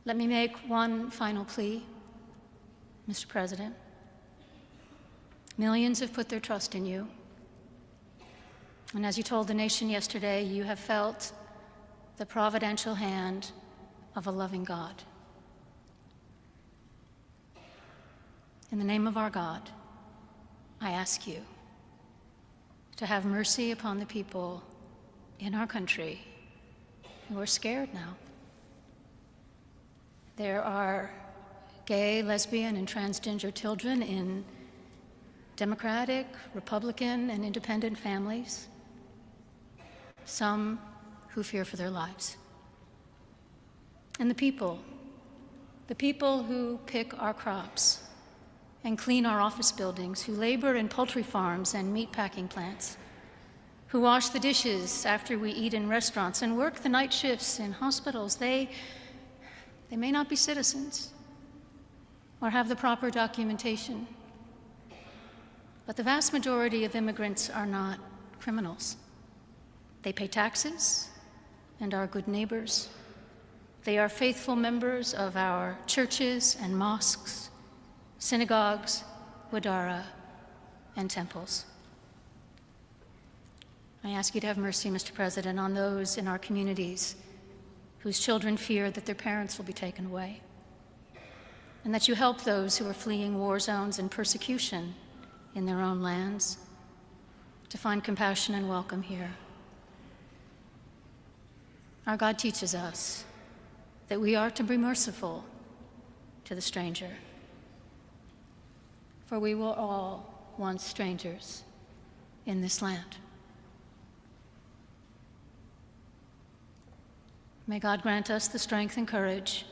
Let me make one final plea, Mr. President. Millions have put their trust in you. And as you told the nation yesterday, you have felt the providential hand of a loving God. In the name of our God, I ask you to have mercy upon the people in our country who are scared now. There are gay, lesbian, and transgender children in Democratic, Republican, and independent families, some who fear for their lives. And the people who pick our crops and clean our office buildings, who labor in poultry farms and meat packing plants, who wash the dishes after we eat in restaurants and work the night shifts in hospitals, they may not be citizens or have the proper documentation, but the vast majority of immigrants are not criminals. They pay taxes and are good neighbors. They are faithful members of our churches and mosques, synagogues, wadara, and temples. I ask you to have mercy, Mr. President, on those in our communities whose children fear that their parents will be taken away, and that you help those who are fleeing war zones and persecution in their own lands to find compassion and welcome here. Our God teaches us that we are to be merciful to the stranger, for we were all once strangers in this land. May God grant us the strength and courage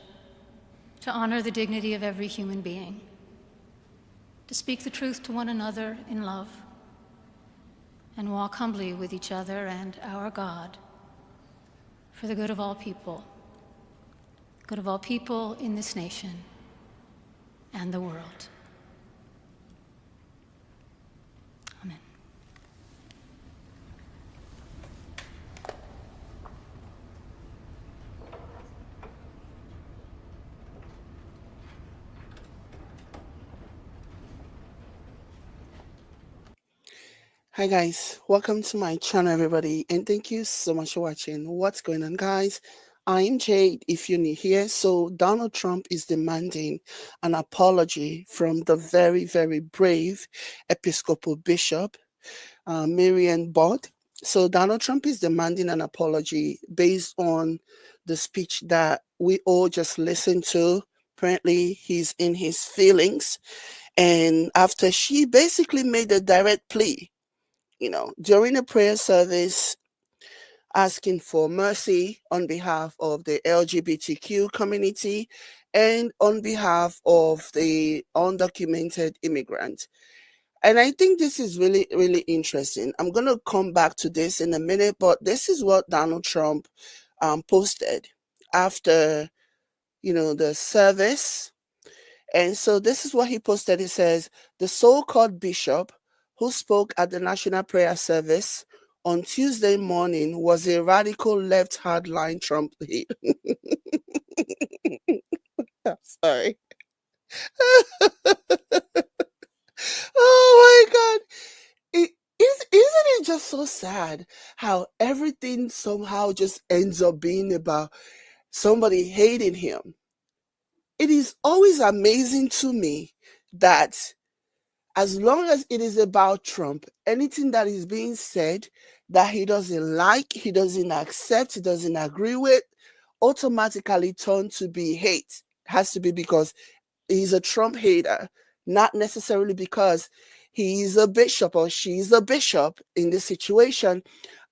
to honor the dignity of every human being, to speak the truth to one another in love, and walk humbly with each other and our God for the good of all people in this nation and the world. Amen. Hi guys, welcome to my channel everybody, and thank you so much for watching. What's going on, guys? I'm Jade if you're new here. So Donald Trump is demanding an apology from the very, very brave Episcopal Bishop, Marian Bod. So Donald Trump is demanding an apology based on the speech that we all just listened to. Apparently he's in his feelings, and after she basically made a direct plea, during a prayer service, asking for mercy on behalf of the LGBTQ community and on behalf of the undocumented immigrant. And I think this is really, really interesting. I'm going to come back to this in a minute, but this is what Donald Trump posted after, the service. And so this is what he posted. He says, the so-called bishop who spoke at the National Prayer Service on Tuesday morning was a radical left hardline Trump lead. Sorry. Oh my God. Isn't it just so sad how everything somehow just ends up being about somebody hating him? It is always amazing to me that as long as it is about Trump, anything that is being said that he doesn't like, he doesn't accept, he doesn't agree with, automatically turn to be hate. Has to be because he's a Trump hater, not necessarily because he's a bishop or she's a bishop in this situation.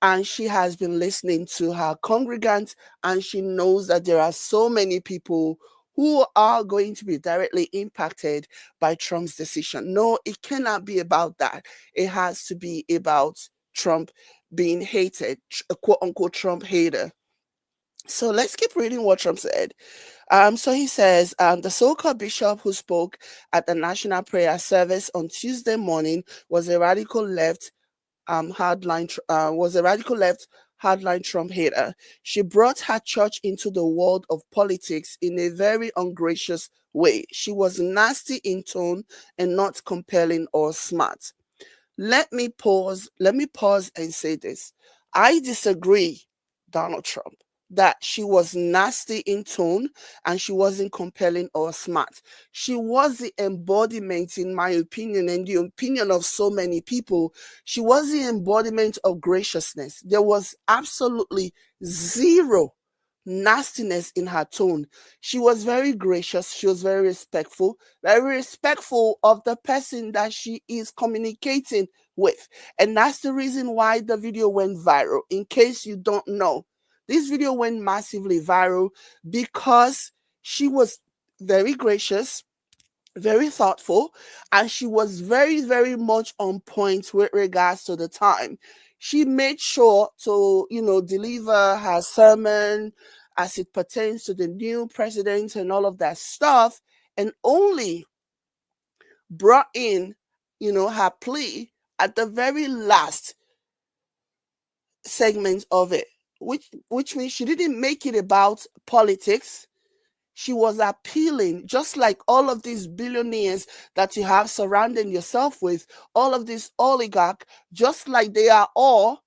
And she has been listening to her congregants, and she knows that there are so many people who are going to be directly impacted by Trump's decision. No, it cannot be about that. It has to be about Trump being hated, a quote-unquote Trump hater. So let's keep reading what Trump said. So he says, the so-called bishop who spoke at the National Prayer Service on Tuesday morning was a radical left hardline Trump hater. She brought her church into the world of politics in a very ungracious way. She was nasty in tone and not compelling or smart. Let me pause and say this. I disagree, Donald Trump, that she was nasty in tone and she wasn't compelling or smart. She was the embodiment, in my opinion, and the opinion of so many people. She was the embodiment of graciousness. There was absolutely zero nastiness in her tone. She was very gracious. She was very respectful of the person that she is communicating with. And that's the reason why the video went viral. In case you don't know, this video went massively viral because she was very gracious, very thoughtful, and she was very, very much on point with regards to the time. She made sure to, deliver her sermon as it pertains to the new president and all of that stuff, and only brought in, her plea at the very last segment of it, which means she didn't make it about politics. She was appealing, just like all of these billionaires that you have surrounding yourself with, all of these oligarchs, just like they are all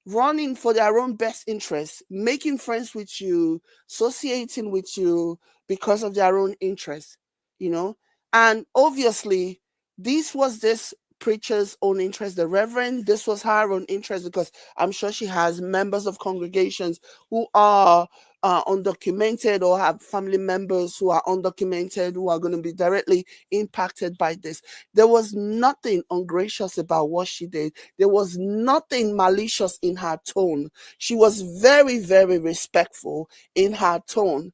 running for their own best interests, making friends with you, associating with you because of their own interests, you know. And obviously, this was this preacher's own interest, the reverend. This was her own interest because I'm sure she has members of congregations who are undocumented or have family members who are undocumented who are going to be directly impacted by this. There was nothing ungracious about what she did. There was nothing malicious in her tone. She was very, very respectful in her tone.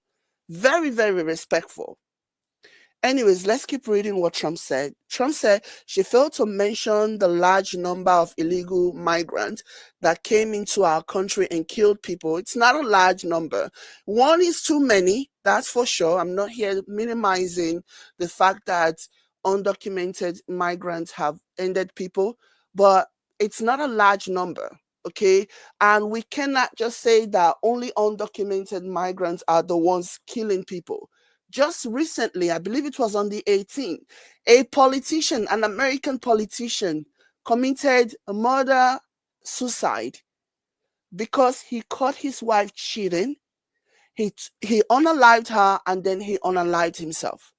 Very, very respectful. Anyways, let's keep reading what Trump said. Trump said she failed to mention the large number of illegal migrants that came into our country and killed people. It's not a large number. One is too many, that's for sure. I'm not here minimizing the fact that undocumented migrants have ended people, but it's not a large number. Okay, and we cannot just say that only undocumented migrants are the ones killing people. Just recently, I believe it was on the 18th, a politician, an American politician, committed a murder suicide because he caught his wife cheating. He unalived her and then he unalived himself.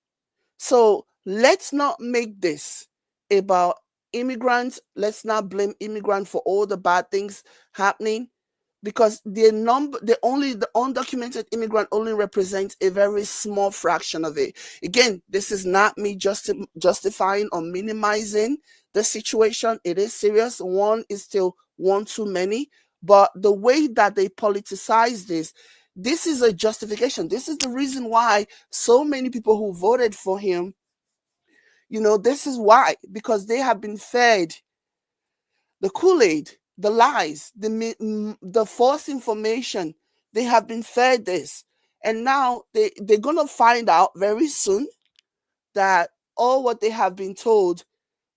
So let's not make this about immigrants. Let's not blame immigrants for all the bad things happening, because the undocumented immigrant only represents a very small fraction of it. Again, this is not me justifying or minimizing the situation. It is serious. One is still one too many, but the way that they politicize this is a justification. This is the reason why so many people who voted for him, this is why, because they have been fed the Kool-Aid, the lies, the false information. They have been fed this. And now they're going to find out very soon that all what they have been told,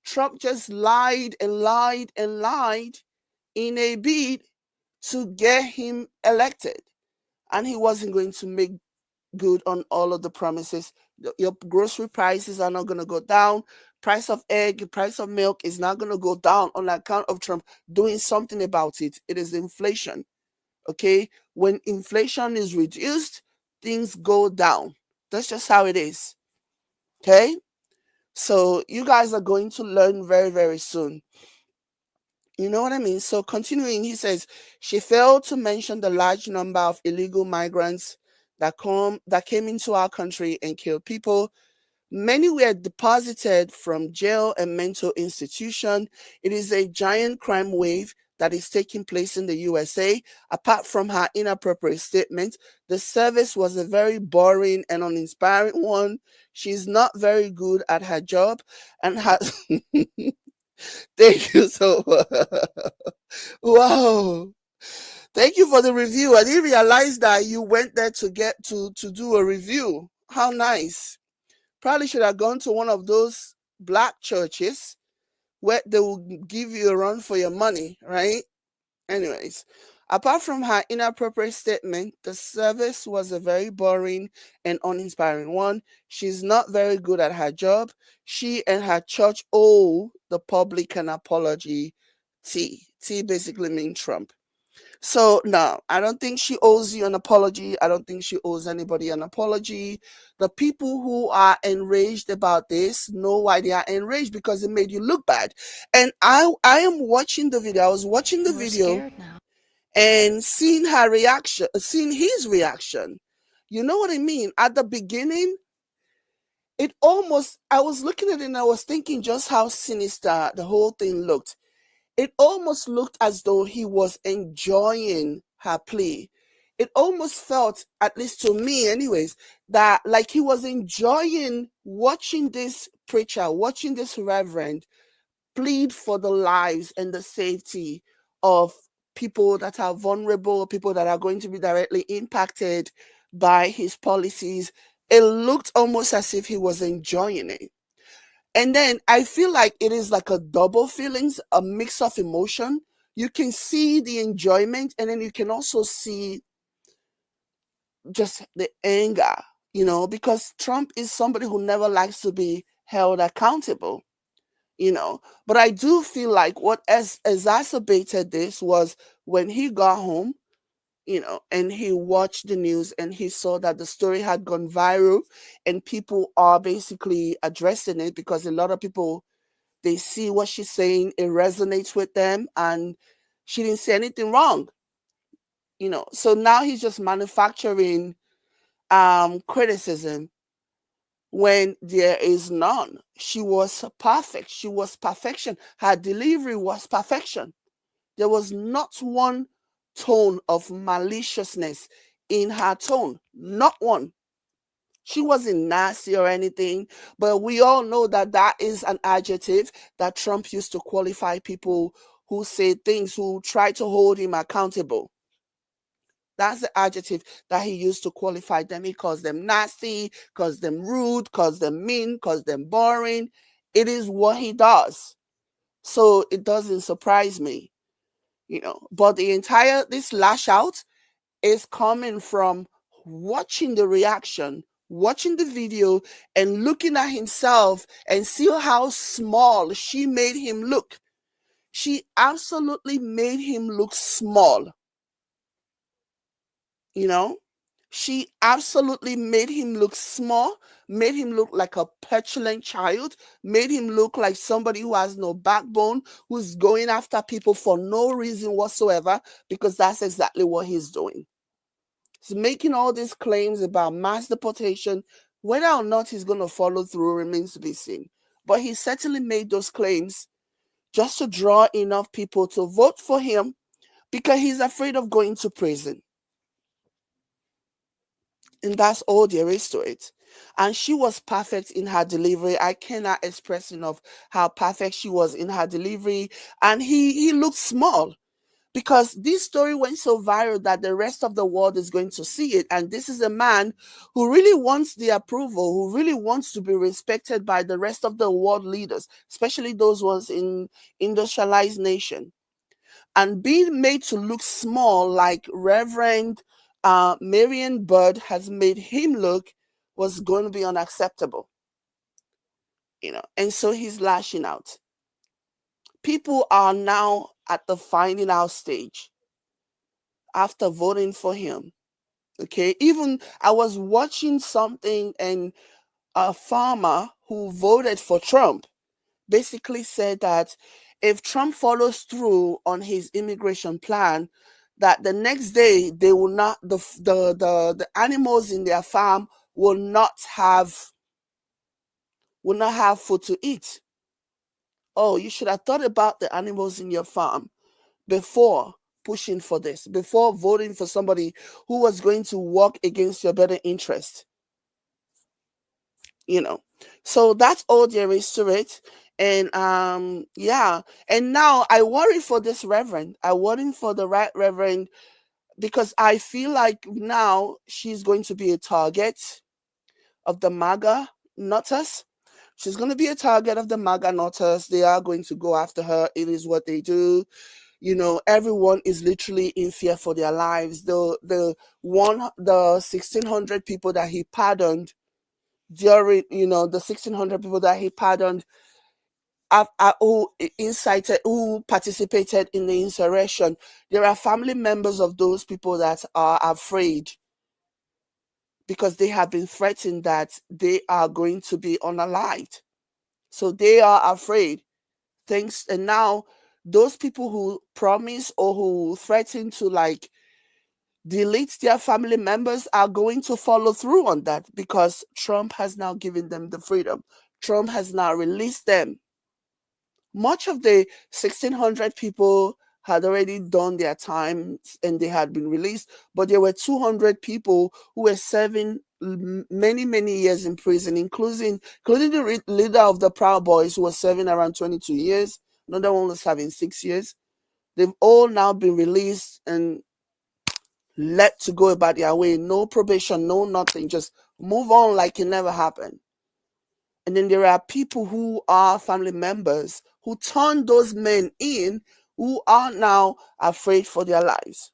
Trump just lied and lied and lied in a bid to get him elected. And he wasn't going to make good on all of the promises. Your grocery prices are not going to go down. Price of egg, price of milk is not going to go down on account of Trump doing something about it. It is inflation. Okay? When inflation is reduced, things go down. That's just how it is. Okay? So you guys are going to learn very, very soon. You know what I mean? So continuing, he says, she failed to mention the large number of illegal migrants that came into our country and killed people. Many were deposited from jail and mental institution. It is a giant crime wave that is taking place in the USA. Apart from her inappropriate statement, the service was a very boring and uninspiring one. She's not very good at her job and has Thank you so much. Wow. Thank you for the review. I didn't realize that you went there to get to do a review. How nice. Probably should have gone to one of those black churches where they will give you a run for your money, right? Anyways, Apart from her inappropriate statement, the service was a very boring and uninspiring one. She's not very good at her job. She and her church owe the public an apology. T. T basically means Trump. So no, I don't think she owes you an apology. I don't think she owes anybody an apology. The people who are enraged about this know why they are enraged, because it made you look bad. And I am watching the video. I was watching the We're video scared now. and seeing her reaction, seeing his reaction. You know what I mean? At the beginning, it almost, I was looking at it and I was thinking just how sinister the whole thing looked. It almost looked as though he was enjoying her plea. It almost felt, at least to me anyways, that like he was enjoying watching this preacher, watching this reverend plead for the lives and the safety of people that are vulnerable, people that are going to be directly impacted by his policies. It looked almost as if he was enjoying it. And then I feel like it is like a double feelings, a mix of emotion. You can see the enjoyment, and then you can also see just the anger, because Trump is somebody who never likes to be held accountable. But I do feel like what exacerbated this was when he got home, and he watched the news and he saw that the story had gone viral, and people are basically addressing it because a lot of people, they see what she's saying, it resonates with them, and she didn't say anything wrong. So now he's just manufacturing criticism when there is none. She was perfect. She was perfection. Her delivery was perfection. There was not one tone of maliciousness in her tone. Not one. She wasn't nasty or anything, but we all know that that is an adjective that Trump used to qualify people who say things, who try to hold him accountable. That's the adjective that he used to qualify them. He calls them nasty, calls them rude, calls them mean, calls them boring. It is what he does. So it doesn't surprise me. But this lash out is coming from watching the reaction, watching the video, and looking at himself and see how small she made him look. She absolutely made him look small. you know she absolutely made him look small, made him look like a petulant child, made him look like somebody who has no backbone, who's going after people for no reason whatsoever, because that's exactly what he's doing. He's making all these claims about mass deportation. Whether or not he's going to follow through remains to be seen, but he certainly made those claims just to draw enough people to vote for him, because he's afraid of going to prison. And that's all there is to it. And she was perfect in her delivery. I cannot express enough how perfect she was in her delivery. And he looked small, because this story went so viral that the rest of the world is going to see it. And this is a man who really wants the approval, who really wants to be respected by the rest of the world leaders, especially those ones in industrialized nation. And being made to look small like Reverend Marion Bird has made him look was going to be unacceptable. And so he's lashing out. People are now at the finding out stage after voting for him. Okay, even I was watching something, and a farmer who voted for Trump basically said that if Trump follows through on his immigration plan, that the next day they will not the animals in their farm will not have food to eat. Oh, you should have thought about the animals in your farm before pushing for this, before voting for somebody who was going to work against your better interest. you know so that's all there is to it. And yeah, and now I worry for this reverend. I worry for the right reverend, because I feel like now she's going to be a target of the MAGA nutters. She's going to be a target of the MAGA nutters. They are going to go after her. It is what they do. Everyone is literally in fear for their lives. The 1,600 people that he pardoned during, the 1,600 people that he pardoned, who participated in the insurrection. There are family members of those people that are afraid because they have been threatened that they are going to be unalived. So they are afraid. Thanks. And now those people who promise or who threaten to delete their family members are going to follow through on that because Trump has now given them the freedom. Trump has now released them. Much of the 1,600 people had already done their time and they had been released, but there were 200 people who were serving many, many years in prison, including the leader of the Proud Boys, who was serving around 22 years. Another one was serving 6 years. They've all now been released and let to go about their way. No probation, no nothing. Just move on like it never happened. And then there are people who are family members who turned those men in, who are now afraid for their lives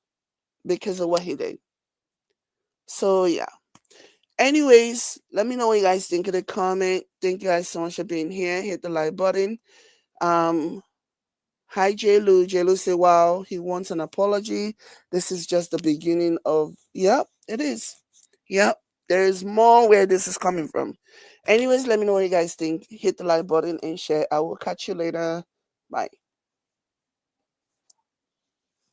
because of what he did. So yeah. Anyways, let me know what you guys think in the comment. Thank you guys so much for being here. Hit the like button. Hi JLu. JLu say, wow, he wants an apology. This is just the beginning of, yep, it is. Yep, there is more where this is coming from. Anyways, let me know what you guys think. Hit the like button and share. I will catch you later. Bye.